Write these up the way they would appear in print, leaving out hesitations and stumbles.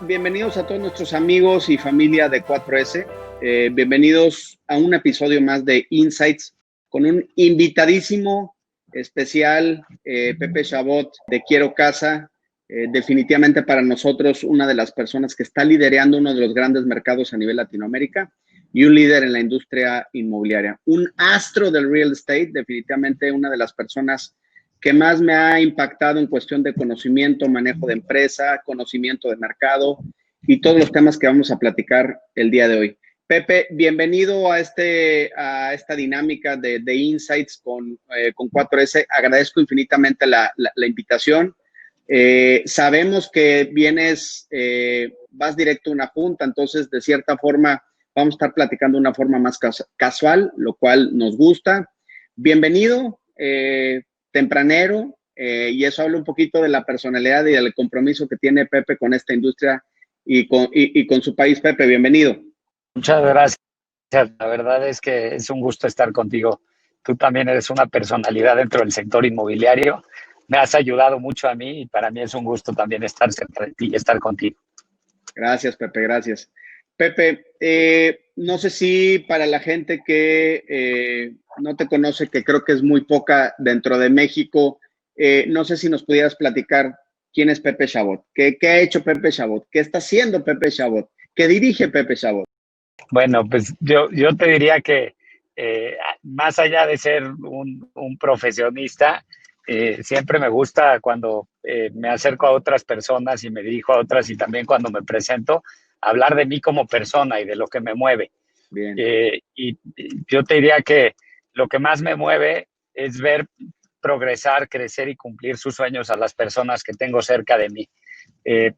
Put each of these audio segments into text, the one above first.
Bienvenidos a todos nuestros amigos y familia de 4S. Bienvenidos a un episodio más de Insights con un invitadísimo especial, Pepe Chabot de Quiero Casa. Definitivamente para nosotros una de las personas que está liderando uno de los grandes mercados a nivel Latinoamérica y un líder en la industria inmobiliaria. Un astro del real estate, definitivamente una de las personas que más me ha impactado en cuestión de conocimiento, manejo de empresa, conocimiento de mercado y todos los temas que vamos a platicar el día de hoy. Pepe, bienvenido a esta dinámica de Insights con 4S. Agradezco infinitamente la invitación. Sabemos que vas directo a una junta, entonces de cierta forma vamos a estar platicando de una forma más casual, lo cual nos gusta. Bienvenido. Tempranero, y eso habla un poquito de la personalidad y del compromiso que tiene Pepe con esta industria y con su país. Pepe, bienvenido. Muchas gracias. La verdad es que es un gusto estar contigo. Tú también eres una personalidad dentro del sector inmobiliario. Me has ayudado mucho a mí y para mí es un gusto también estar cerca de ti y estar contigo. Gracias, Pepe, gracias. Pepe, no sé si para la gente que no te conoce, que creo que es muy poca dentro de México, no sé si nos pudieras platicar quién es Pepe Chabot, qué ha hecho Pepe Chabot, qué está haciendo Pepe Chabot, qué dirige Pepe Chabot. Bueno, pues yo te diría que más allá de ser un profesionista, siempre me gusta cuando me acerco a otras personas y me dirijo a otras y también cuando me presento, hablar de mí como persona y de lo que me mueve. Bien. Y yo te diría que lo que más me mueve es ver progresar, crecer y cumplir sus sueños a las personas que tengo cerca de mí.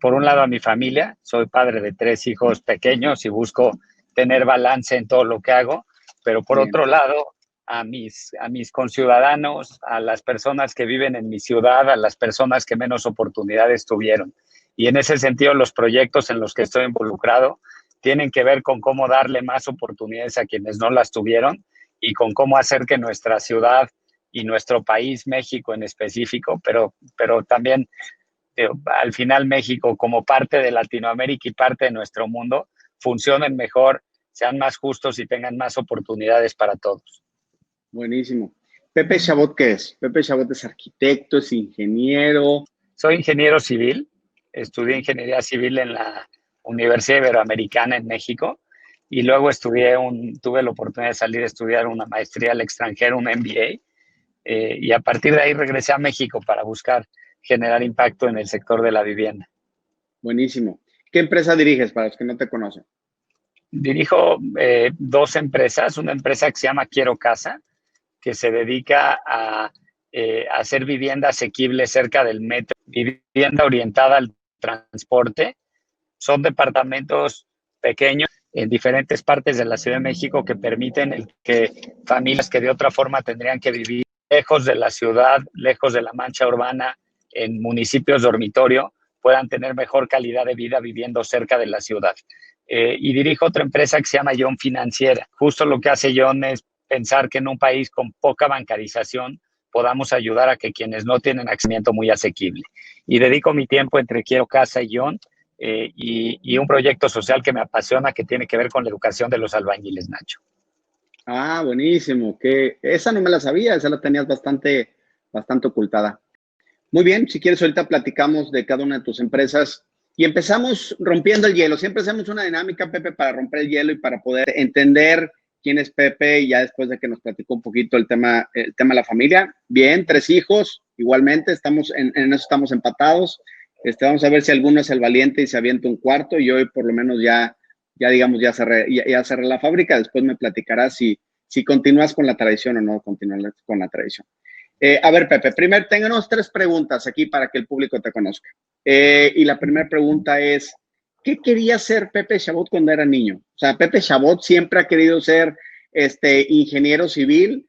Por un lado a mi familia, soy padre de 3 hijos pequeños y busco tener balance en todo lo que hago, pero por otro lado a mis conciudadanos, a las personas que viven en mi ciudad, a las personas que menos oportunidades tuvieron. Y en ese sentido, los proyectos en los que estoy involucrado tienen que ver con cómo darle más oportunidades a quienes no las tuvieron y con cómo hacer que nuestra ciudad y nuestro país, México en específico, pero también al final México como parte de Latinoamérica y parte de nuestro mundo, funcionen mejor, sean más justos y tengan más oportunidades para todos. Buenísimo. Pepe Chabot, ¿qué es? Pepe Chabot es arquitecto, es ingeniero. Soy ingeniero civil, estudié ingeniería civil en la Universidad Iberoamericana en México y luego tuve la oportunidad de salir a estudiar una maestría al extranjero, un MBA, y a partir de ahí regresé a México para buscar generar impacto en el sector de la vivienda. Buenísimo. ¿Qué empresa diriges para los que no te conocen? Dirijo 2 empresas, una empresa que se llama Quiero Casa, que se dedica a hacer vivienda asequible cerca del metro, vivienda orientada al transporte. Son departamentos pequeños en diferentes partes de la Ciudad de México que permiten que familias que de otra forma tendrían que vivir lejos de la ciudad, lejos de la mancha urbana, en municipios dormitorio, puedan tener mejor calidad de vida viviendo cerca de la ciudad. Y dirijo otra empresa que se llama Ion Financiera. Justo lo que hace Ion es pensar que en un país con poca bancarización podamos ayudar a que quienes no tienen acceso muy asequible. Y dedico mi tiempo entre Quiero Casa y Ion y un proyecto social que me apasiona que tiene que ver con la educación de los albañiles, Nacho. Ah, buenísimo. Esa no me la sabía, esa la tenías bastante ocultada. Muy bien, si quieres ahorita platicamos de cada una de tus empresas y empezamos rompiendo el hielo. Siempre hacemos una dinámica, Pepe, para romper el hielo y para poder entender quién es Pepe y ya después de que nos platicó un poquito el tema de la familia. Bien, 3 hijos, igualmente, en eso estamos empatados. Vamos a ver si alguno es el valiente y se avienta un cuarto y hoy por lo menos ya cerré la fábrica. Después me platicarás si continúas con la tradición o no continúas con la tradición. A ver, Pepe, primero tenemos 3 preguntas aquí para que el público te conozca. Y la primera pregunta es, ¿qué quería ser Pepe Chabot cuando era niño? O sea, Pepe Chabot siempre ha querido ser ingeniero civil,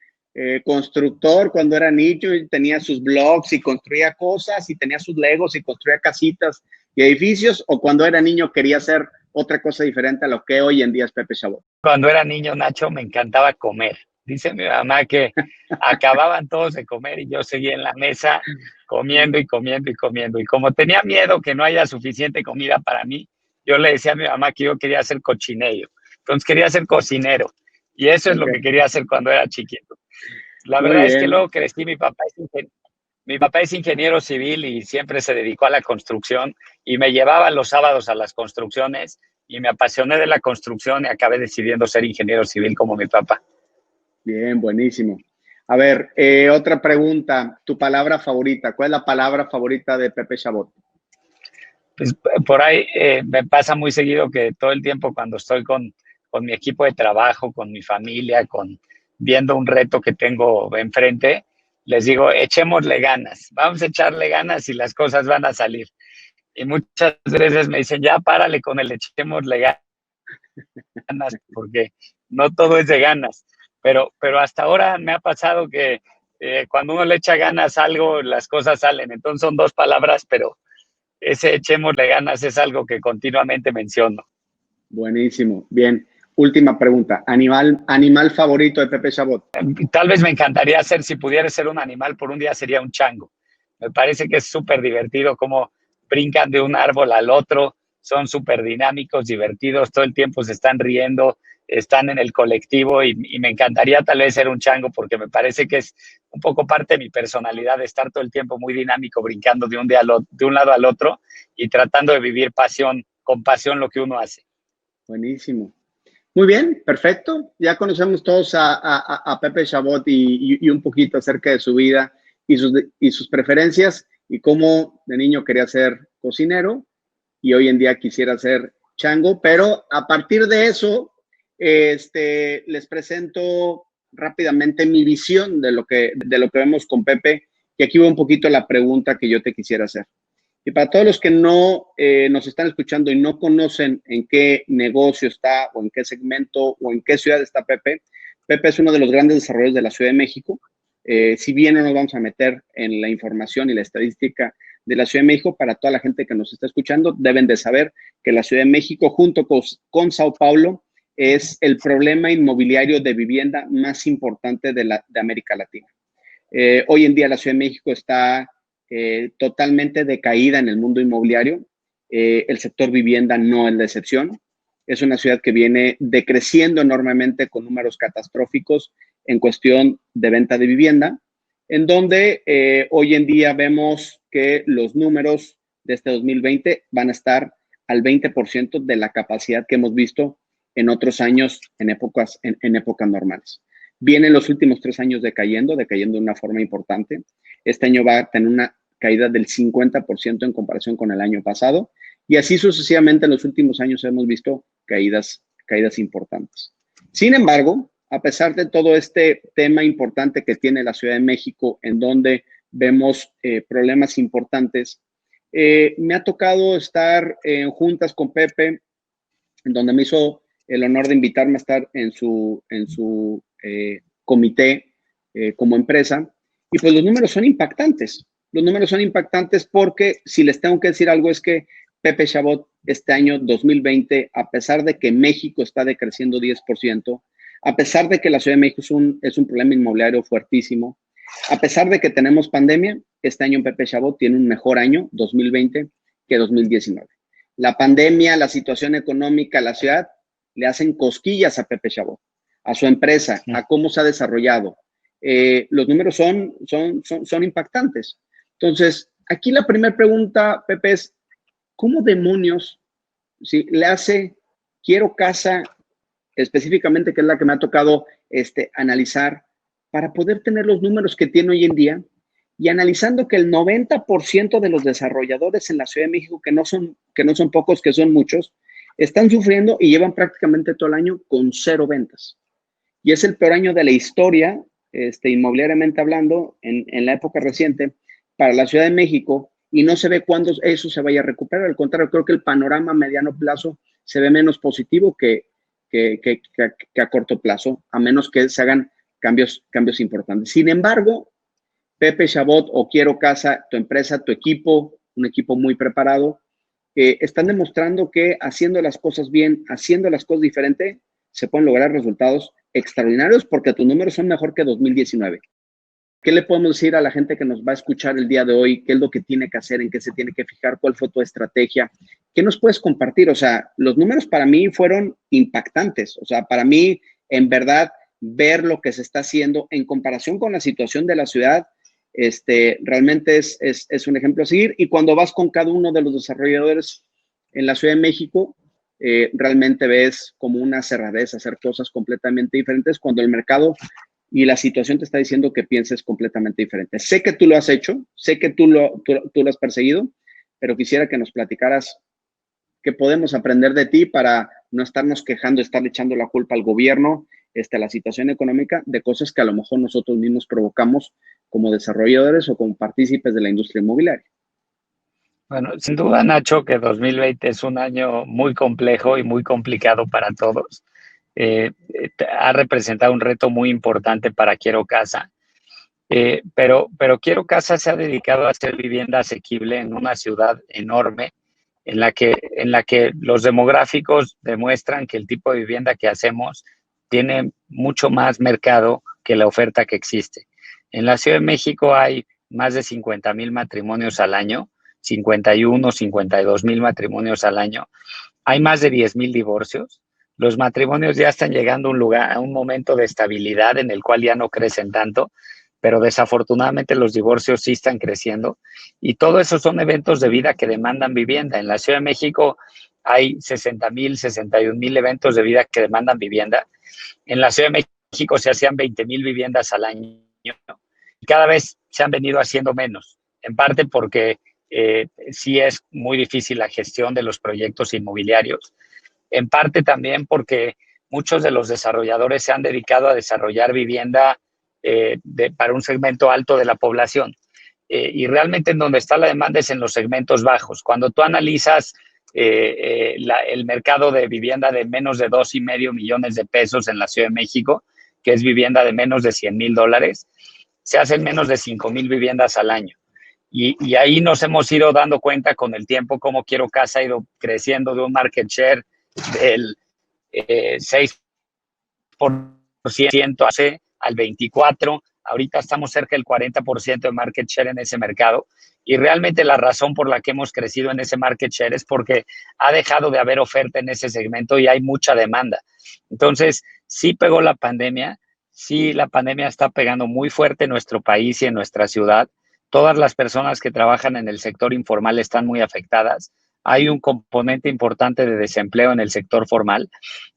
constructor cuando era niño y tenía sus blogs y construía cosas y tenía sus legos y construía casitas y edificios, o cuando era niño quería ser otra cosa diferente a lo que hoy en día es Pepe Chabot. Cuando era niño, Nacho, me encantaba comer. Dice mi mamá que acababan todos de comer y yo seguía en la mesa comiendo y comiendo y comiendo. Y como tenía miedo que no haya suficiente comida para mí, yo le decía a mi mamá que yo quería ser cochinero. Entonces quería ser cocinero. Y eso es lo que Ok, quería hacer cuando era chiquito. La muy verdad es que luego bien. crecí, mi papá es ingeniero civil y siempre se dedicó a la construcción y me llevaba los sábados a las construcciones y me apasioné de la construcción y acabé decidiendo ser ingeniero civil como mi papá. Bien, buenísimo. A ver, otra pregunta. ¿Tu palabra favorita? ¿Cuál es la palabra favorita de Pepe Chabot? Pues por ahí me pasa muy seguido que todo el tiempo cuando estoy con mi equipo de trabajo, con mi familia, viendo un reto que tengo enfrente, les digo, echémosle ganas, vamos a echarle ganas y las cosas van a salir. Y muchas veces me dicen, ya párale con el echémosle ganas, porque no todo es de ganas. Pero hasta ahora me ha pasado que cuando uno le echa ganas a algo, las cosas salen. Entonces son dos palabras, pero ese echémosle ganas es algo que continuamente menciono. Buenísimo. Bien. Última pregunta. Animal favorito de Pepe Chabot. Tal vez me encantaría ser, si pudiera ser un animal por un día, sería un chango. Me parece que es súper divertido cómo brincan de un árbol al otro, son súper dinámicos, divertidos, todo el tiempo se están riendo, están en el colectivo y me encantaría tal vez ser un chango porque me parece que es un poco parte de mi personalidad de estar todo el tiempo muy dinámico, brincando de un lado al otro y tratando de vivir con pasión lo que uno hace. Buenísimo. Muy bien, perfecto. Ya conocemos todos a Pepe Chabot y un poquito acerca de su vida y sus preferencias y cómo de niño quería ser cocinero y hoy en día quisiera ser chango. Pero a partir de eso, les presento rápidamente mi visión de lo que vemos con Pepe. Y aquí va un poquito la pregunta que yo te quisiera hacer. Y para todos los que no nos están escuchando y no conocen en qué negocio está o en qué segmento o en qué ciudad está Pepe, Pepe es uno de los grandes desarrolladores de la Ciudad de México. Si bien no nos vamos a meter en la información y la estadística de la Ciudad de México, para toda la gente que nos está escuchando, deben de saber que la Ciudad de México, junto con Sao Paulo, es el problema inmobiliario de vivienda más importante de América Latina. Hoy en día la Ciudad de México está totalmente decaída en el mundo inmobiliario. El sector vivienda no es la excepción. Es una ciudad que viene decreciendo enormemente con números catastróficos en cuestión de venta de vivienda, en donde hoy en día vemos que los números de este 2020 van a estar al 20% de la capacidad que hemos visto en otros años, en épocas normales. Vienen los últimos 3 años decayendo de una forma importante. Este año va a tener una caída del 50% en comparación con el año pasado. Y así sucesivamente en los últimos años hemos visto caídas importantes. Sin embargo, a pesar de todo este tema importante que tiene la Ciudad de México, en donde vemos problemas importantes, me ha tocado estar en juntas con Pepe, en donde me hizo el honor de invitarme a estar en su comité como empresa. Y pues los números son impactantes. Los números son impactantes porque si les tengo que decir algo es que Pepe Chabot este año 2020, a pesar de que México está decreciendo 10%, a pesar de que la Ciudad de México es un problema inmobiliario fuertísimo, a pesar de que tenemos pandemia, este año Pepe Chabot tiene un mejor año 2020 que 2019. La pandemia, la situación económica, la ciudad le hacen cosquillas a Pepe Chabot, a su empresa, a cómo se ha desarrollado. Los números son impactantes. Entonces, aquí la primera pregunta, Pepe, es ¿cómo demonios si le hace quiero casa específicamente, que es la que me ha tocado analizar, para poder tener los números que tiene hoy en día? Y analizando que el 90% de los desarrolladores en la Ciudad de México, que no son pocos, que son muchos, están sufriendo y llevan prácticamente todo el año con 0 ventas. Y es el peor año de la historia, inmobiliariamente hablando, en la época reciente, para la Ciudad de México, y no se ve cuándo eso se vaya a recuperar. Al contrario, creo que el panorama a mediano plazo se ve menos positivo que a corto plazo, a menos que se hagan cambios importantes. Sin embargo, Pepe Chabot o Quiero Casa, tu empresa, tu equipo, un equipo muy preparado, están demostrando que haciendo las cosas bien, haciendo las cosas diferente, se pueden lograr resultados extraordinarios porque tus números son mejor que 2019. ¿Qué le podemos decir a la gente que nos va a escuchar el día de hoy? ¿Qué es lo que tiene que hacer? ¿En qué se tiene que fijar? ¿Cuál fue tu estrategia? ¿Qué nos puedes compartir? O sea, los números para mí fueron impactantes. O sea, para mí, en verdad, ver lo que se está haciendo en comparación con la situación de la ciudad, realmente es un ejemplo a seguir. Y cuando vas con cada uno de los desarrolladores en la Ciudad de México, realmente ves como una cerradez hacer cosas completamente diferentes cuando el mercado y la situación te está diciendo que pienses completamente diferente. Sé que tú lo has hecho, sé que tú lo has perseguido, pero quisiera que nos platicaras qué podemos aprender de ti para no estarnos quejando, estar echando la culpa al gobierno, a la situación económica, de cosas que a lo mejor nosotros mismos provocamos como desarrolladores o como partícipes de la industria inmobiliaria. Bueno, sin duda, Nacho, que 2020 es un año muy complejo y muy complicado para todos. Ha representado un reto muy importante para Quiero Casa. Pero Quiero Casa se ha dedicado a hacer vivienda asequible en una ciudad enorme en la que los demográficos demuestran que el tipo de vivienda que hacemos tiene mucho más mercado que la oferta que existe. En la Ciudad de México hay más de 50,000 matrimonios al año, 51, 52,000 matrimonios al año. Hay más de 10,000 divorcios. Los matrimonios ya están llegando a un momento de estabilidad en el cual ya no crecen tanto, pero desafortunadamente los divorcios sí están creciendo y todo eso son eventos de vida que demandan vivienda. En la Ciudad de México hay 60,000, 61,000 eventos de vida que demandan vivienda. En la Ciudad de México se hacían 20,000 viviendas al año y cada vez se han venido haciendo menos, en parte porque sí es muy difícil la gestión de los proyectos inmobiliarios, en parte también porque muchos de los desarrolladores se han dedicado a desarrollar vivienda para un segmento alto de la población. Y realmente en donde está la demanda es en los segmentos bajos. Cuando tú analizas el mercado de vivienda de menos de 2,5 millones de pesos en la Ciudad de México, que es vivienda de menos de $100,000, se hacen menos de 5,000 viviendas al año. Y ahí nos hemos ido dando cuenta con el tiempo cómo Quiero Casa ha ido creciendo de un market share del 6% hace al 24%. Ahorita estamos cerca del 40% de market share en ese mercado. Y realmente la razón por la que hemos crecido en ese market share es porque ha dejado de haber oferta en ese segmento y hay mucha demanda. Entonces, sí pegó la pandemia, sí la pandemia está pegando muy fuerte en nuestro país y en nuestra ciudad. Todas las personas que trabajan en el sector informal están muy afectadas. Hay un componente importante de desempleo en el sector formal,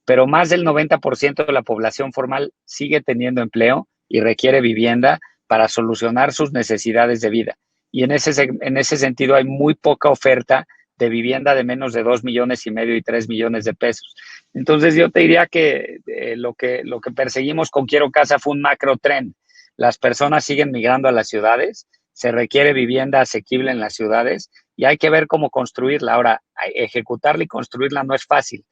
pero más del 90% de la población formal sigue teniendo empleo y requiere vivienda para solucionar sus necesidades de vida. Y en ese sentido hay muy poca oferta de vivienda de menos de 2,5 millones y 3 millones de pesos. Entonces yo te diría que lo que perseguimos con Quiero Casa fue un macro trend. Las personas siguen migrando a las ciudades, se requiere vivienda asequible en las ciudades y hay que ver cómo construirla. Ahora, ejecutarla y construirla no es fácil.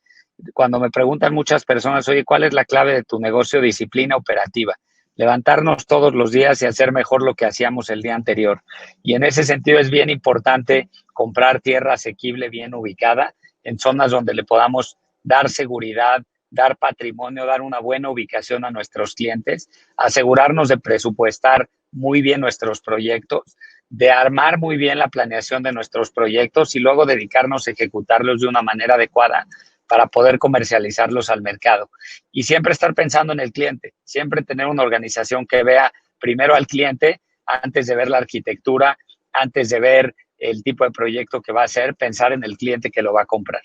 Cuando me preguntan muchas personas, oye, ¿cuál es la clave de tu negocio? Disciplina operativa. Levantarnos todos los días y hacer mejor lo que hacíamos el día anterior. Y en ese sentido es bien importante comprar tierra asequible, bien ubicada, en zonas donde le podamos dar seguridad, dar patrimonio, dar una buena ubicación a nuestros clientes, asegurarnos de presupuestar muy bien nuestros proyectos, de armar muy bien la planeación de nuestros proyectos y luego dedicarnos a ejecutarlos de una manera adecuada para poder comercializarlos al mercado. Y siempre estar pensando en el cliente, siempre tener una organización que vea primero al cliente antes de ver la arquitectura, antes de ver el tipo de proyecto que va a hacer, pensar en el cliente que lo va a comprar.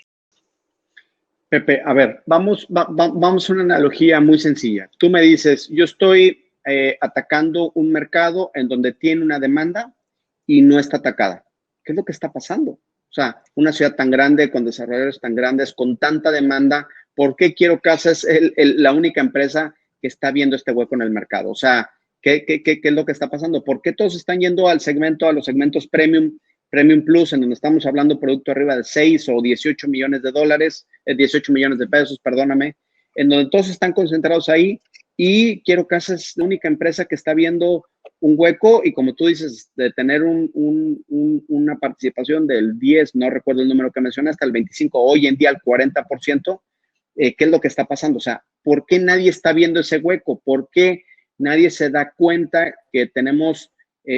Pepe, a ver, vamos a una analogía muy sencilla. Tú me dices, yo estoy atacando un mercado en donde tiene una demanda y no está atacada. ¿Qué es lo que está pasando? O sea, una ciudad tan grande, con desarrolladores tan grandes, con tanta demanda, ¿por qué Quiero Casa es la única empresa que está viendo este hueco en el mercado? O sea, ¿qué es lo que está pasando? ¿Por qué todos están yendo a los segmentos premium plus, en donde estamos hablando de producto arriba de 6 o 18 millones de dólares, 18 millones de pesos, perdóname, en donde todos están concentrados ahí y Quiero Casa es la única empresa que está viendo un hueco y como tú dices, de tener una participación del 10, no recuerdo el número que mencionaste, al 25, hoy en día al 40%, qué es lo que está pasando. O sea, ¿por qué nadie está viendo ese hueco? ¿Por qué nadie se da cuenta que tenemos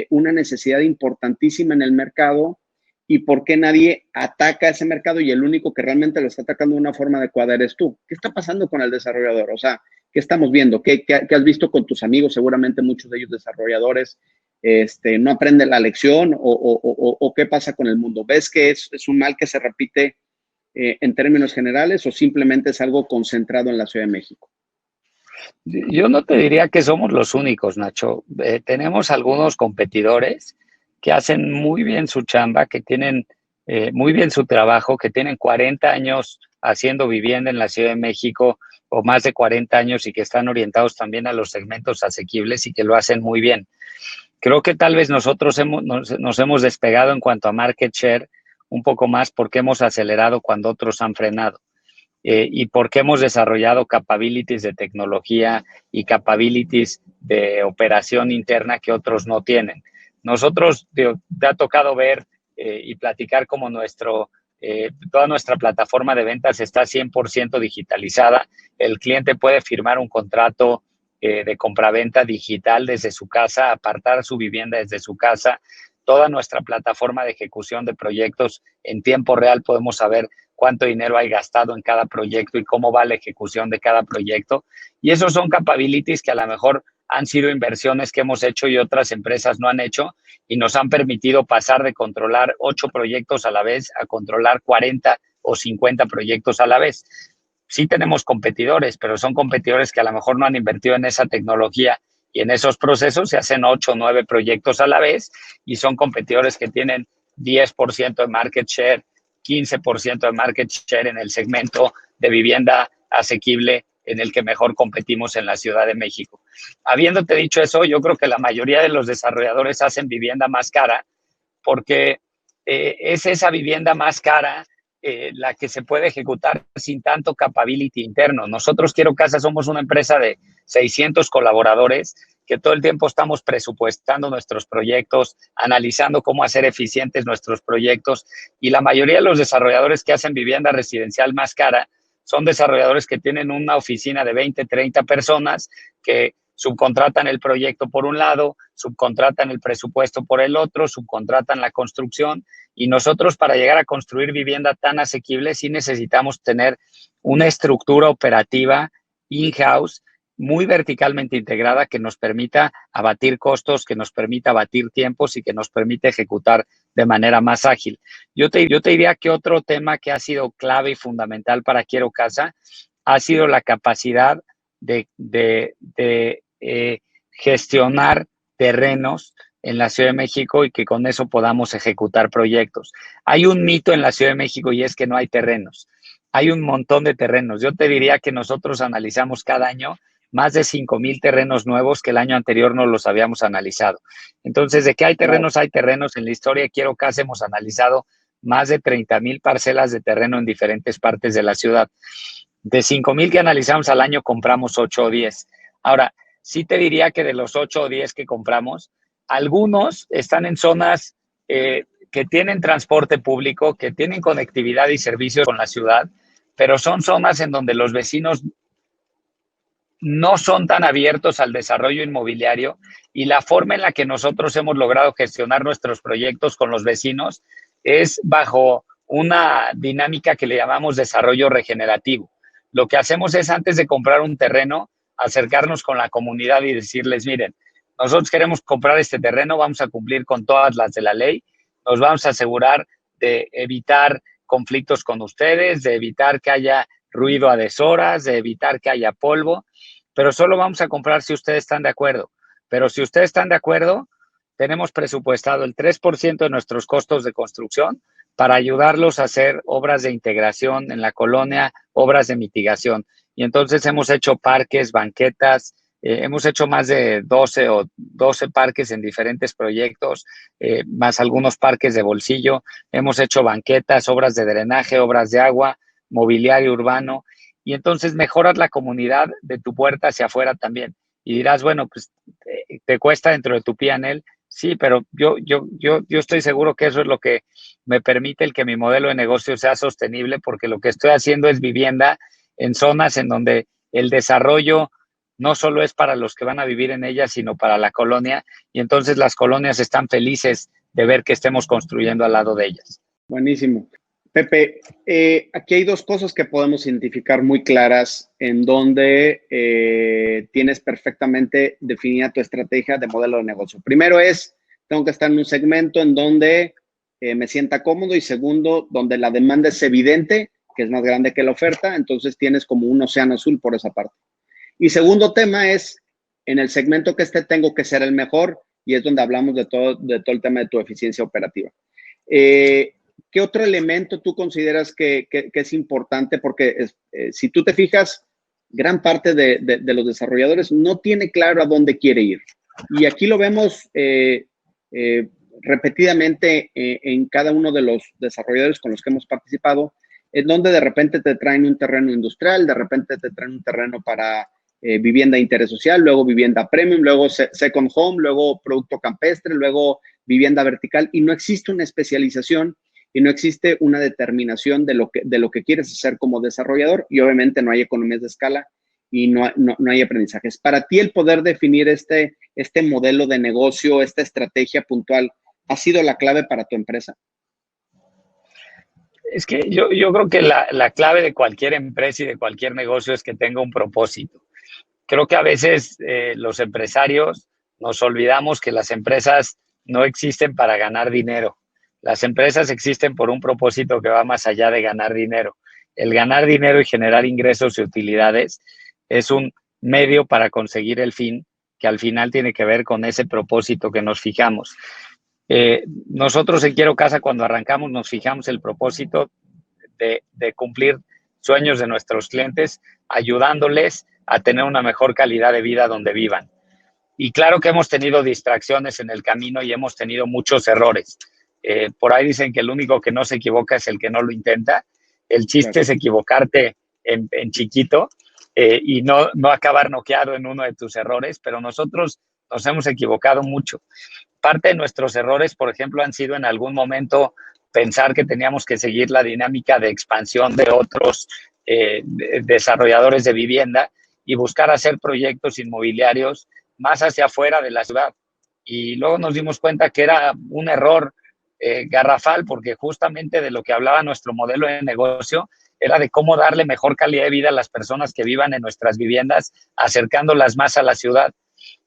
una necesidad importantísima en el mercado? ¿Y por qué nadie ataca ese mercado y el único que realmente lo está atacando de una forma adecuada eres tú? ¿Qué está pasando con el desarrollador? O sea, ¿qué estamos viendo? ¿Qué has visto con tus amigos? Seguramente muchos de ellos desarrolladores no aprenden la lección o qué pasa con el mundo. ¿Ves que es un mal que se repite en términos generales o simplemente es algo concentrado en la Ciudad de México? Yo no te diría que somos los únicos, Nacho. Tenemos algunos competidores que hacen muy bien su chamba, que tienen muy bien su trabajo, que tienen 40 años haciendo vivienda en la Ciudad de México o más de 40 años y que están orientados también a los segmentos asequibles y que lo hacen muy bien. Creo que tal vez nosotros nos hemos despegado en cuanto a market share un poco más porque hemos acelerado cuando otros han frenado. Y porque hemos desarrollado capabilities de tecnología y capabilities de operación interna que otros no tienen. Nosotros te ha tocado ver y platicar como toda nuestra plataforma de ventas está 100% digitalizada. El cliente puede firmar un contrato de compraventa digital desde su casa, apartar su vivienda desde su casa. Toda nuestra plataforma de ejecución de proyectos en tiempo real podemos saber cuánto dinero hay gastado en cada proyecto y cómo va la ejecución de cada proyecto. Y esos son capabilities que a lo mejor han sido inversiones que hemos hecho y otras empresas no han hecho y nos han permitido pasar de controlar 8 proyectos a la vez a controlar 40 o 50 proyectos a la vez. Sí tenemos competidores, pero son competidores que a lo mejor no han invertido en esa tecnología y en esos procesos se hacen 8 o 9 proyectos a la vez y son competidores que tienen 10% de market share, 15% de market share en el segmento de vivienda asequible en el que mejor competimos en la Ciudad de México. Habiéndote dicho eso, yo creo que la mayoría de los desarrolladores hacen vivienda más cara porque es esa vivienda más cara la que se puede ejecutar sin tanto capability interno. Nosotros, Quiero Casa, somos una empresa de 600 colaboradores que todo el tiempo estamos presupuestando nuestros proyectos, analizando cómo hacer eficientes nuestros proyectos y la mayoría de los desarrolladores que hacen vivienda residencial más cara son desarrolladores que tienen una oficina de 20, 30 personas que subcontratan el proyecto por un lado, subcontratan el presupuesto por el otro, subcontratan la construcción y nosotros para llegar a construir vivienda tan asequible sí necesitamos tener una estructura operativa in-house muy verticalmente integrada que nos permita abatir costos, que nos permita abatir tiempos y que nos permita ejecutar de manera más ágil. Yo te diría que otro tema que ha sido clave y fundamental para Quiero Casa ha sido la capacidad de gestionar terrenos en la Ciudad de México y que con eso podamos ejecutar proyectos. Hay un mito en la Ciudad de México y es que no hay terrenos. Hay un montón de terrenos. Yo te diría que nosotros analizamos cada año más de 5,000 terrenos nuevos que el año anterior no los habíamos analizado. Entonces, ¿de qué hay terrenos? Hay terrenos. En la historia de Quiero Casa hemos analizado más de 30,000 parcelas de terreno en diferentes partes de la ciudad. De 5,000 que analizamos al año, compramos 8 o 10. Ahora, sí te diría que de los 8 o 10 que compramos, algunos están en zonas que tienen transporte público, que tienen conectividad y servicios con la ciudad, pero son zonas en donde los vecinos no son tan abiertos al desarrollo inmobiliario y la forma en la que nosotros hemos logrado gestionar nuestros proyectos con los vecinos es bajo una dinámica que le llamamos desarrollo regenerativo. Lo que hacemos es antes de comprar un terreno, acercarnos con la comunidad y decirles, miren, nosotros queremos comprar este terreno, vamos a cumplir con todas las de la ley, nos vamos a asegurar de evitar conflictos con ustedes, de evitar que haya ruido a deshoras, de evitar que haya polvo, pero solo vamos a comprar si ustedes están de acuerdo. Pero si ustedes están de acuerdo, tenemos presupuestado el 3% de nuestros costos de construcción para ayudarlos a hacer obras de integración en la colonia, obras de mitigación. Y entonces hemos hecho parques, banquetas, hemos hecho más de 12 parques en diferentes proyectos, más algunos parques de bolsillo. Hemos hecho banquetas, obras de drenaje, obras de agua, mobiliario urbano. Y entonces mejoras la comunidad de tu puerta hacia afuera también. Y dirás, bueno, pues te cuesta dentro de tu P&L. Sí, pero yo estoy seguro que eso es lo que me permite el que mi modelo de negocio sea sostenible, porque lo que estoy haciendo es vivienda en zonas en donde el desarrollo no solo es para los que van a vivir en ellas, sino para la colonia, y entonces las colonias están felices de ver que estemos construyendo al lado de ellas. Buenísimo. Pepe, aquí hay dos cosas que podemos identificar muy claras en donde tienes perfectamente definida tu estrategia de modelo de negocio. Primero es, tengo que estar en un segmento en donde me sienta cómodo, y segundo, donde la demanda es evidente, que es más grande que la oferta, entonces tienes como un océano azul por esa parte. Y segundo tema es, en el segmento que tengo que ser el mejor, y es donde hablamos de todo el tema de tu eficiencia operativa. ¿Qué otro elemento tú consideras que es importante? Porque si tú te fijas, gran parte de los desarrolladores no tiene claro a dónde quiere ir. Y aquí lo vemos repetidamente en cada uno de los desarrolladores con los que hemos participado, en donde de repente te traen un terreno industrial, de repente te traen un terreno para vivienda de interés social, luego vivienda premium, luego second home, luego producto campestre, luego vivienda vertical, y no existe una especialización y no existe una determinación de lo que quieres hacer como desarrollador, y obviamente no hay economías de escala y no hay aprendizajes. Para ti, el poder definir este modelo de negocio, esta estrategia puntual, ¿ha sido la clave para tu empresa? Es que yo creo que la clave de cualquier empresa y de cualquier negocio es que tenga un propósito. Creo que a veces los empresarios nos olvidamos que las empresas no existen para ganar dinero. Las empresas existen por un propósito que va más allá de ganar dinero. El ganar dinero y generar ingresos y utilidades es un medio para conseguir el fin, que al final tiene que ver con ese propósito que nos fijamos. Nosotros en Quiero Casa, cuando arrancamos, nos fijamos el propósito de cumplir sueños de nuestros clientes, ayudándoles a tener una mejor calidad de vida donde vivan. Y claro que hemos tenido distracciones en el camino y hemos tenido muchos errores. Por ahí dicen que el único que no se equivoca es el que no lo intenta. El chiste es equivocarte en chiquito y no acabar noqueado en uno de tus errores, pero nosotros nos hemos equivocado mucho. Parte de nuestros errores, por ejemplo, han sido en algún momento pensar que teníamos que seguir la dinámica de expansión de otros desarrolladores de vivienda y buscar hacer proyectos inmobiliarios más hacia afuera de la ciudad. Y luego nos dimos cuenta que era un error garrafal, porque justamente de lo que hablaba nuestro modelo de negocio era de cómo darle mejor calidad de vida a las personas que vivan en nuestras viviendas, acercándolas más a la ciudad.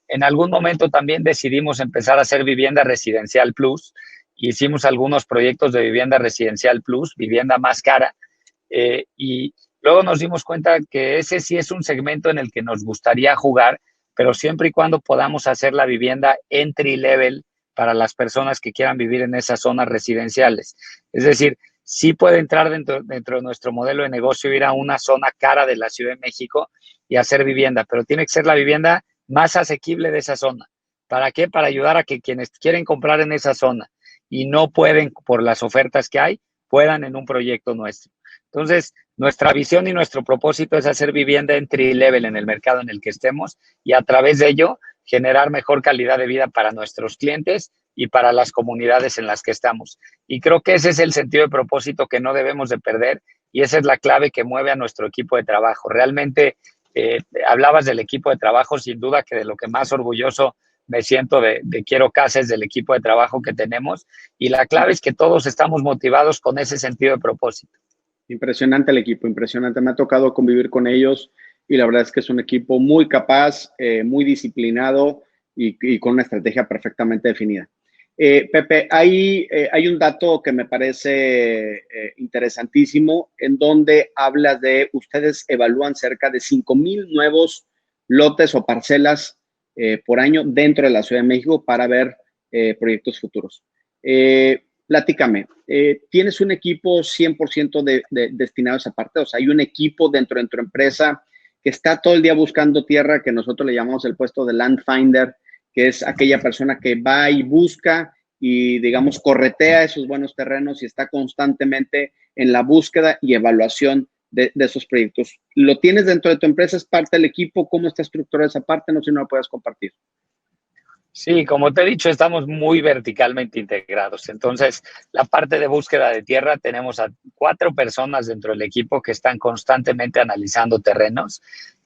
En algún momento también decidimos empezar a hacer vivienda residencial plus. Hicimos algunos proyectos de vivienda residencial plus, vivienda más cara, y luego nos dimos cuenta que ese sí es un segmento en el que nos gustaría jugar, pero siempre y cuando podamos hacer la vivienda entry level para las personas que quieran vivir en esas zonas residenciales. Es decir, sí puede entrar dentro de nuestro modelo de negocio, ir a una zona cara de la Ciudad de México y hacer vivienda, pero tiene que ser la vivienda más asequible de esa zona. ¿Para qué? Para ayudar a que quienes quieren comprar en esa zona y no pueden por las ofertas que hay, puedan en un proyecto nuestro. Entonces, nuestra visión y nuestro propósito es hacer vivienda entry level en el mercado en el que estemos y a través de ello generar mejor calidad de vida para nuestros clientes y para las comunidades en las que estamos. Y creo que ese es el sentido de propósito que no debemos de perder y esa es la clave que mueve a nuestro equipo de trabajo. Realmente hablabas del equipo de trabajo, sin duda que de lo que más orgulloso me siento de Quiero Casa es del equipo de trabajo que tenemos y la clave es que todos estamos motivados con ese sentido de propósito. Impresionante el equipo, impresionante. Me ha tocado convivir con ellos y la verdad es que es un equipo muy capaz, muy disciplinado y con una estrategia perfectamente definida. Pepe, hay un dato que me parece interesantísimo en donde hablas de ustedes evalúan cerca de 5,000 nuevos lotes o parcelas por año dentro de la Ciudad de México para ver proyectos futuros. Platícame, ¿tienes un equipo 100% destinado a esa parte? O sea, ¿hay un equipo dentro de tu empresa que está todo el día buscando tierra, que nosotros le llamamos el puesto de Land Finder, que es aquella persona que va y busca y, digamos, corretea esos buenos terrenos y está constantemente en la búsqueda y evaluación de esos proyectos? ¿Lo tienes dentro de tu empresa? ¿Es parte del equipo? ¿Cómo está estructurada esa parte? No sé si no la puedes compartir. Sí, como te he dicho, estamos muy verticalmente integrados. Entonces, la parte de búsqueda de tierra, tenemos a 4 personas dentro del equipo que están constantemente analizando terrenos.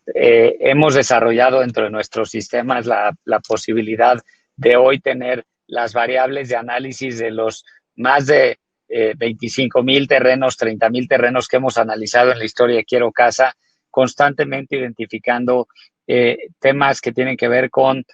Hemos desarrollado dentro de nuestros sistemas la posibilidad de hoy tener las variables de análisis de los más de 25,000 terrenos, 30,000 terrenos que hemos analizado en la historia de Quiero Casa, constantemente identificando temas que tienen que ver con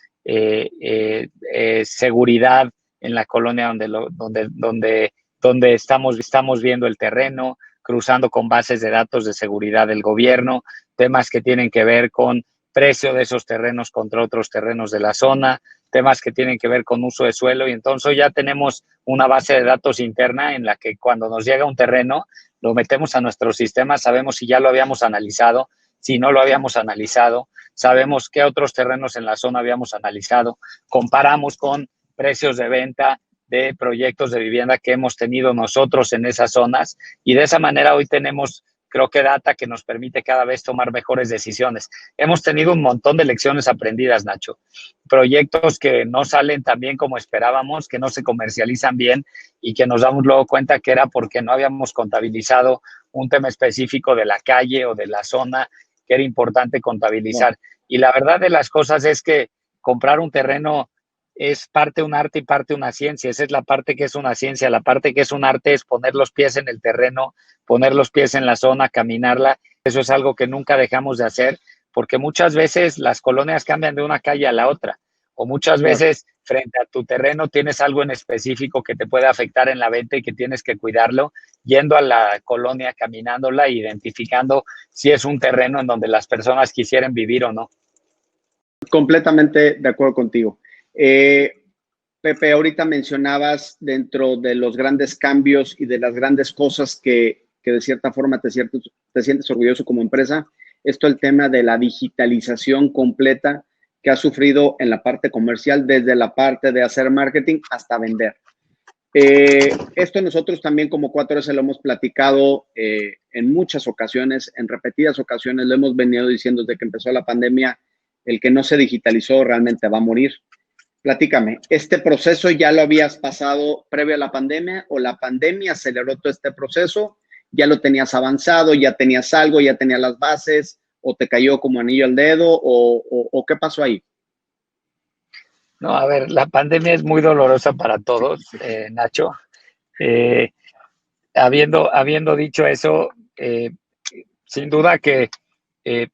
seguridad en la colonia donde estamos viendo el terreno, cruzando con bases de datos de seguridad del gobierno, temas que tienen que ver con precio de esos terrenos contra otros terrenos de la zona, temas que tienen que ver con uso de suelo, y entonces ya tenemos una base de datos interna en la que cuando nos llega un terreno, lo metemos a nuestro sistema, sabemos si ya lo habíamos analizado, si no lo habíamos analizado, sabemos qué otros terrenos en la zona habíamos analizado, comparamos con precios de venta de proyectos de vivienda que hemos tenido nosotros en esas zonas, y de esa manera hoy tenemos, creo que, data que nos permite cada vez tomar mejores decisiones. Hemos tenido un montón de lecciones aprendidas, Nacho. Proyectos que no salen tan bien como esperábamos, que no se comercializan bien y que nos damos luego cuenta que era porque no habíamos contabilizado un tema específico de la calle o de la zona que era importante contabilizar. No. Y la verdad de las cosas es que comprar un terreno es parte un arte y parte una ciencia. Esa es la parte que es una ciencia. La parte que es un arte es poner los pies en el terreno, poner los pies en la zona, caminarla. Eso es algo que nunca dejamos de hacer, porque muchas veces las colonias cambian de una calle a la otra, o muchas veces frente a tu terreno tienes algo en específico que te puede afectar en la venta y que tienes que cuidarlo, yendo a la colonia, caminándola, identificando si es un terreno en donde las personas quisieran vivir o no. Completamente de acuerdo contigo. Pepe, ahorita mencionabas dentro de los grandes cambios y de las grandes cosas que de cierta forma te sientes orgulloso como empresa, esto el tema de la digitalización completa que ha sufrido en la parte comercial, desde la parte de hacer marketing hasta vender. Esto nosotros también como 4S lo hemos platicado en muchas ocasiones, en repetidas ocasiones, lo hemos venido diciendo desde que empezó la pandemia. El que no se digitalizó realmente va a morir. Platícame, ¿este proceso ya lo habías pasado previo a la pandemia o la pandemia aceleró todo este proceso? ¿Ya lo tenías avanzado, ya tenías algo, ya tenías las bases, o te cayó como anillo al dedo, o qué pasó ahí? No, a ver, la pandemia es muy dolorosa para todos, Nacho. Habiendo dicho eso, sin duda que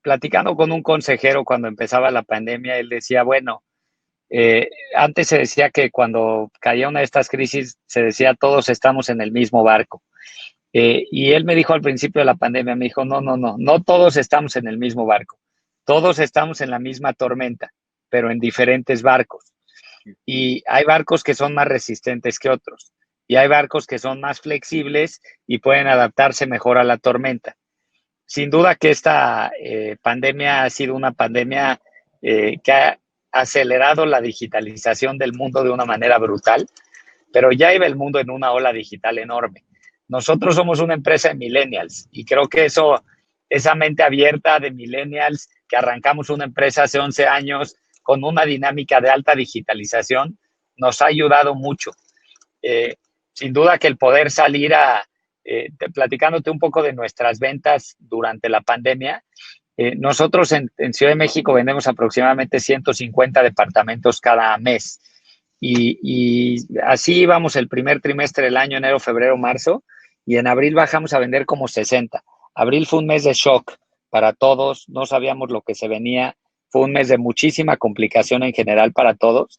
platicando con un consejero cuando empezaba la pandemia, él decía, bueno, antes se decía que cuando caía una de estas crisis, se decía todos estamos en el mismo barco. Y él me dijo al principio de la pandemia, me dijo, no todos estamos en el mismo barco. Todos estamos en la misma tormenta, pero en diferentes barcos. Y hay barcos que son más resistentes que otros. Y hay barcos que son más flexibles y pueden adaptarse mejor a la tormenta. Sin duda que esta pandemia ha sido una pandemia que ha acelerado la digitalización del mundo de una manera brutal, pero ya iba el mundo en una ola digital enorme. Nosotros somos una empresa de millennials y creo que esa mente abierta de millennials, que arrancamos una empresa hace 11 años con una dinámica de alta digitalización, nos ha ayudado mucho. Sin duda que el poder salir platicándote un poco de nuestras ventas durante la pandemia, nosotros en Ciudad de México vendemos aproximadamente 150 departamentos cada mes. Y así íbamos el primer trimestre del año, enero, febrero, marzo, y en abril bajamos a vender como 60. Abril fue un mes de shock para todos, no sabíamos lo que se venía, fue un mes de muchísima complicación en general para todos,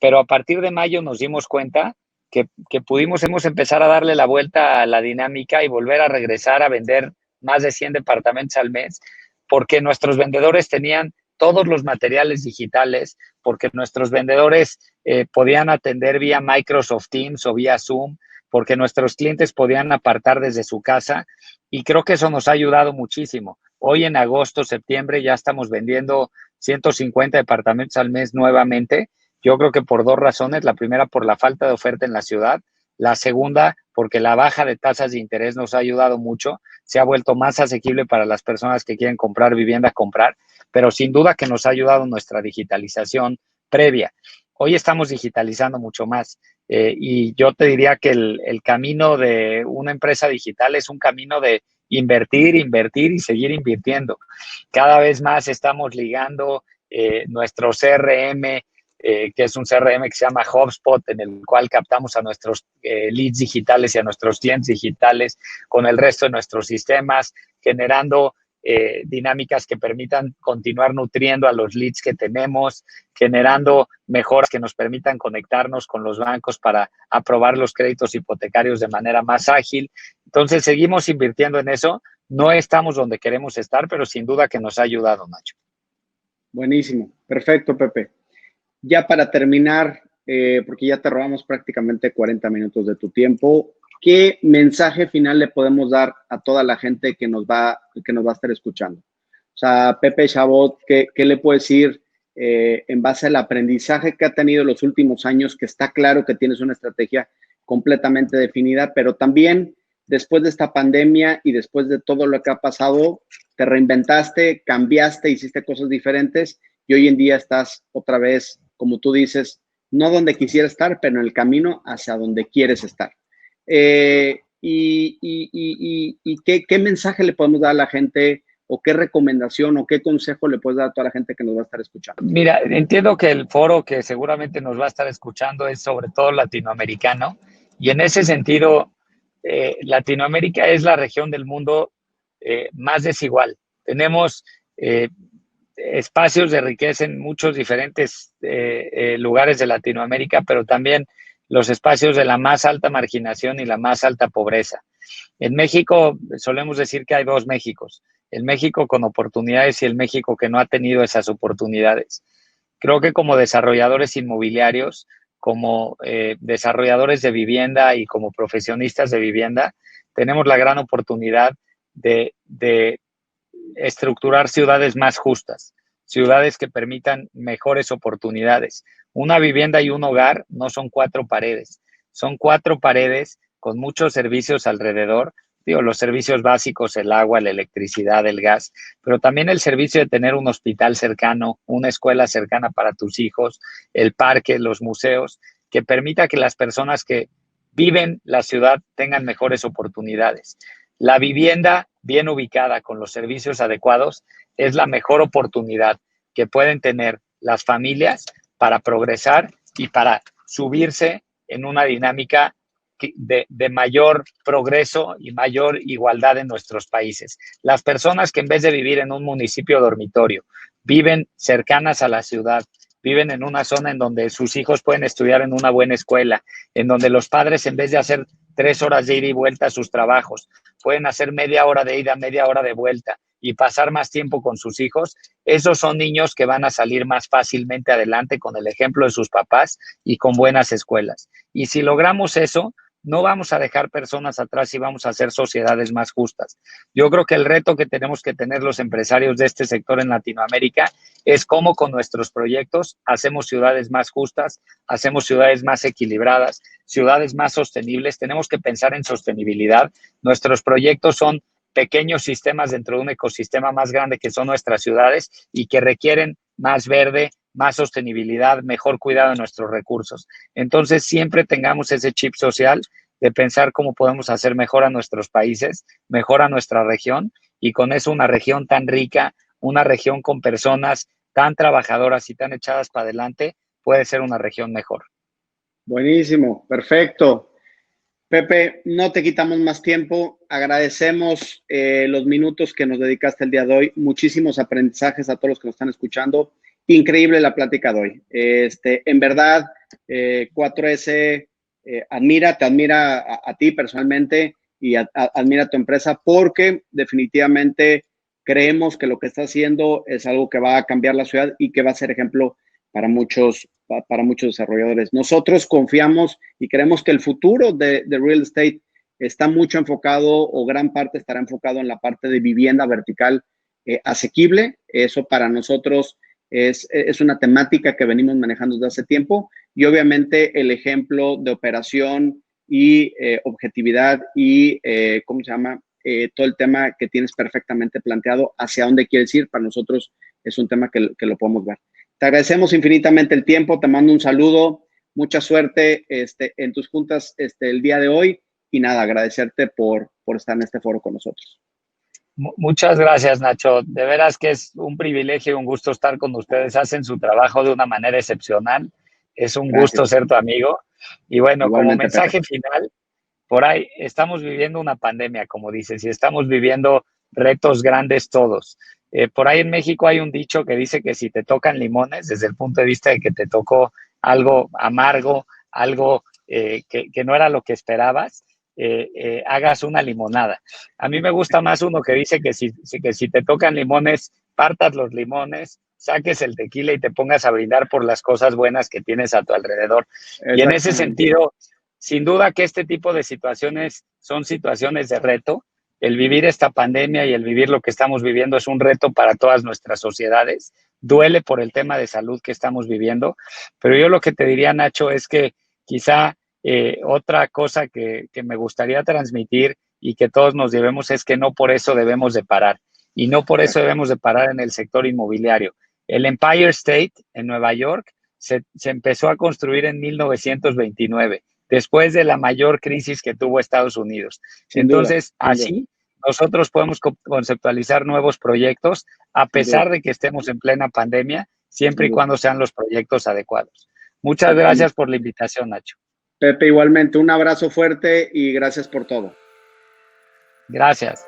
pero a partir de mayo nos dimos cuenta que hemos empezar a darle la vuelta a la dinámica y volver a regresar a vender más de 100 departamentos al mes, porque nuestros vendedores tenían todos los materiales digitales, porque nuestros vendedores podían atender vía Microsoft Teams o vía Zoom, porque nuestros clientes podían apartar desde su casa, y creo que eso nos ha ayudado muchísimo. Hoy en agosto, septiembre ya estamos vendiendo 150 departamentos al mes nuevamente. Yo creo que por 2 razones. La primera, por la falta de oferta en la ciudad. La segunda, porque la baja de tasas de interés nos ha ayudado mucho. Se ha vuelto más asequible para las personas que quieren comprar vivienda, comprar. Pero sin duda que nos ha ayudado nuestra digitalización previa. Hoy estamos digitalizando mucho más y yo te diría que el camino de una empresa digital es un camino de invertir, invertir y seguir invirtiendo. Cada vez más estamos ligando nuestro CRM, que es un CRM que se llama HubSpot, en el cual captamos a nuestros leads digitales y a nuestros clientes digitales con el resto de nuestros sistemas, generando dinámicas que permitan continuar nutriendo a los leads que tenemos, generando mejoras que nos permitan conectarnos con los bancos para aprobar los créditos hipotecarios de manera más ágil. Entonces, seguimos invirtiendo en eso. No estamos donde queremos estar, pero sin duda que nos ha ayudado, Nacho. Buenísimo. Perfecto, Pepe. Ya para terminar, porque ya te robamos prácticamente 40 minutos de tu tiempo, ¿qué mensaje final le podemos dar a toda la gente que nos va a estar escuchando? O sea, Pepe Chabot, ¿qué le puedes decir en base al aprendizaje que ha tenido los últimos años, que está claro que tienes una estrategia completamente definida, pero también después de esta pandemia y después de todo lo que ha pasado, te reinventaste, cambiaste, hiciste cosas diferentes y hoy en día estás otra vez, como tú dices, no donde quisiera estar, pero en el camino hacia donde quieres estar. ¿Qué mensaje le podemos dar a la gente o qué recomendación o qué consejo le puedes dar a toda la gente que nos va a estar escuchando? Mira, entiendo que el foro que seguramente nos va a estar escuchando es sobre todo latinoamericano y en ese sentido, Latinoamérica es la región del mundo más desigual. Tenemos espacios de riqueza en muchos diferentes lugares de Latinoamérica, pero también los espacios de la más alta marginación y la más alta pobreza. En México solemos decir que hay dos Méxicos, el México con oportunidades y el México que no ha tenido esas oportunidades. Creo que como desarrolladores inmobiliarios, como desarrolladores de vivienda y como profesionistas de vivienda, tenemos la gran oportunidad de estructurar ciudades más justas, ciudades que permitan mejores oportunidades. Una vivienda y un hogar no son cuatro paredes, son cuatro paredes con muchos servicios alrededor. Digo, los servicios básicos, el agua, la electricidad, el gas, pero también el servicio de tener un hospital cercano, una escuela cercana para tus hijos, el parque, los museos, que permita que las personas que viven la ciudad tengan mejores oportunidades. La vivienda bien ubicada con los servicios adecuados es la mejor oportunidad que pueden tener las familias para progresar y para subirse en una dinámica de mayor progreso y mayor igualdad en nuestros países. Las personas que en vez de vivir en un municipio dormitorio, viven cercanas a la ciudad, viven en una zona en donde sus hijos pueden estudiar en una buena escuela, en donde los padres en vez de hacer 3 horas de ida y vuelta a sus trabajos, pueden hacer media hora de ida, media hora de vuelta y pasar más tiempo con sus hijos, esos son niños que van a salir más fácilmente adelante con el ejemplo de sus papás y con buenas escuelas. Y si logramos eso, no vamos a dejar personas atrás y vamos a hacer sociedades más justas. Yo creo que el reto que tenemos que tener los empresarios de este sector en Latinoamérica es cómo con nuestros proyectos hacemos ciudades más justas, hacemos ciudades más equilibradas, ciudades más sostenibles. Tenemos que pensar en sostenibilidad. Nuestros proyectos son pequeños sistemas dentro de un ecosistema más grande que son nuestras ciudades y que requieren más verde, más sostenibilidad, mejor cuidado de nuestros recursos. Entonces, siempre tengamos ese chip social de pensar cómo podemos hacer mejor a nuestros países, mejor a nuestra región y con eso una región tan rica, una región con personas tan trabajadoras y tan echadas para adelante, puede ser una región mejor. Buenísimo, perfecto. Pepe, no te quitamos más tiempo. Agradecemos los minutos que nos dedicaste el día de hoy. Muchísimos aprendizajes a todos los que nos están escuchando. Increíble la plática de hoy. En verdad, 4S te admira a ti personalmente y admira a tu empresa porque definitivamente creemos que lo que está haciendo es algo que va a cambiar la ciudad y que va a ser ejemplo para muchos desarrolladores. Nosotros confiamos y creemos que el futuro de real estate está mucho enfocado o gran parte estará enfocado en la parte de vivienda vertical asequible. Eso para nosotros es una temática que venimos manejando desde hace tiempo y obviamente el ejemplo de operación y objetividad y, ¿cómo se llama? Todo el tema que tienes perfectamente planteado, hacia dónde quieres ir, para nosotros es un tema que lo podemos ver. Te agradecemos infinitamente el tiempo, te mando un saludo, mucha suerte en tus juntas el día de hoy y nada, agradecerte por estar en este foro con nosotros. Muchas gracias, Nacho. De veras que es un privilegio y un gusto estar con ustedes. Hacen su trabajo de una manera excepcional. Es un gusto ser tu amigo. Y bueno, igualmente, como mensaje Pepe. final, por ahí estamos viviendo una pandemia, como dices, y estamos viviendo retos grandes todos. Por ahí en México hay un dicho que dice que si te tocan limones, desde el punto de vista de que te tocó algo amargo, algo que no era lo que esperabas, hagas una limonada. A mí me gusta más uno que dice que si te tocan limones, partas los limones, saques el tequila y te pongas a brindar por las cosas buenas que tienes a tu alrededor. Y en ese sentido, sin duda que este tipo de situaciones son situaciones de reto. El vivir esta pandemia y el vivir lo que estamos viviendo es un reto para todas nuestras sociedades. Duele por el tema de salud que estamos viviendo, pero yo lo que te diría, Nacho, es que quizá otra cosa que me gustaría transmitir y que todos nos debemos es que no por eso debemos de parar y no por eso debemos de parar en el sector inmobiliario. El Empire State en Nueva York se empezó a construir en 1929, después de la mayor crisis que tuvo Estados Unidos. Entonces, así nosotros podemos conceptualizar nuevos proyectos a pesar de que estemos en plena pandemia, siempre y cuando sean los proyectos adecuados. Muchas gracias por la invitación, Nacho. Pepe, igualmente, un abrazo fuerte y gracias por todo. Gracias.